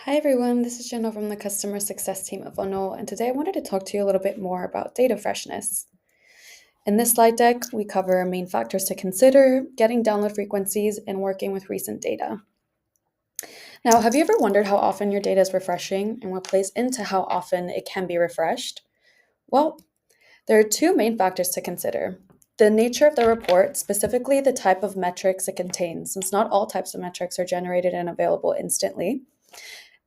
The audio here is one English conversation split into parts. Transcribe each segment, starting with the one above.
Hi everyone, this is Jenna from the customer success team at Funnel, and today I wanted to talk to you a little bit more about data freshness. In this slide deck, we cover main factors to consider, getting download frequencies, and working with recent data. Now, have you ever wondered how often your data is refreshing and what plays into how often it can be refreshed? Well, there are two main factors to consider. The nature of the report, specifically the type of metrics it contains, since not all types of metrics are generated and available instantly.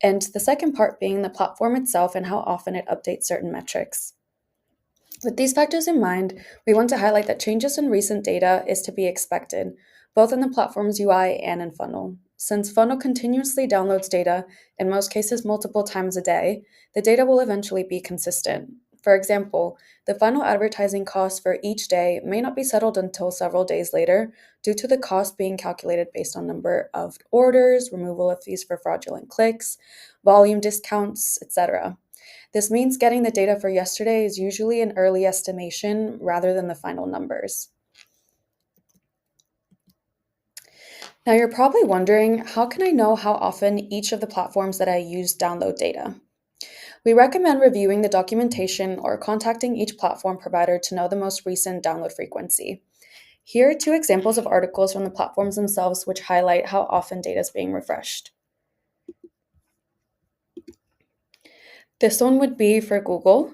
And the second part being the platform itself and how often it updates certain metrics. With these factors in mind, we want to highlight that changes in recent data is to be expected, both in the platform's UI and in Funnel. Since Funnel continuously downloads data, in most cases multiple times a day, the data will eventually be consistent. For example, the final advertising cost for each day may not be settled until several days later due to the cost being calculated based on number of orders, removal of fees for fraudulent clicks, volume discounts, etc. This means getting the data for yesterday is usually an early estimation rather than the final numbers. Now you're probably wondering, how can I know how often each of the platforms that I use download data? We recommend reviewing the documentation or contacting each platform provider to know the most recent download frequency. Here are two examples of articles from the platforms themselves which highlight how often data is being refreshed. This one would be for Google.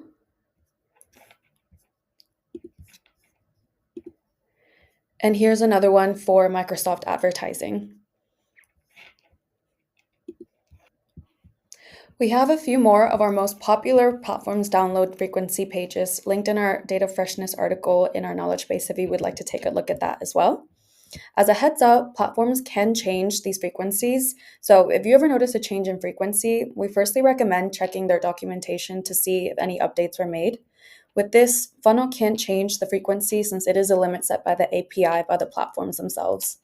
And here's another one for Microsoft Advertising. We have a few more of our most popular platforms download frequency pages linked in our data freshness article in our knowledge base if you would like to take a look at that as well. As a heads up, platforms can change these frequencies. So if you ever notice a change in frequency, we firstly recommend checking their documentation to see if any updates were made. With this, Funnel can't change the frequency since it is a limit set by the API by the platforms themselves.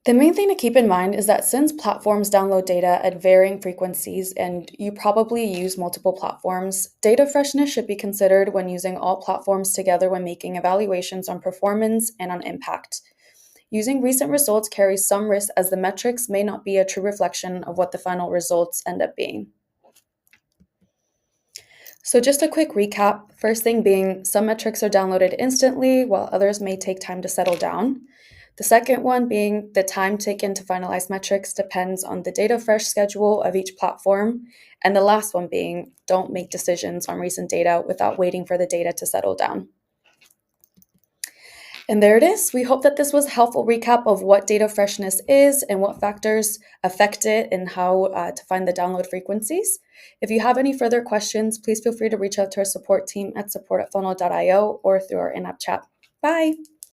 The main thing to keep in mind is that since platforms download data at varying frequencies and you probably use multiple platforms, data freshness should be considered when using all platforms together when making evaluations on performance and on impact. Using recent results carries some risk as the metrics may not be a true reflection of what the final results end up being. So just a quick recap, first thing being some metrics are downloaded instantly while others may take time to settle down. The second one being the time taken to finalize metrics depends on the data fresh schedule of each platform. And the last one being don't make decisions on recent data without waiting for the data to settle down. And there it is. We hope that this was a helpful recap of what data freshness is and what factors affect it and how to find the download frequencies. If you have any further questions, please feel free to reach out to our support team at support@funnel.io or through our in-app chat. Bye.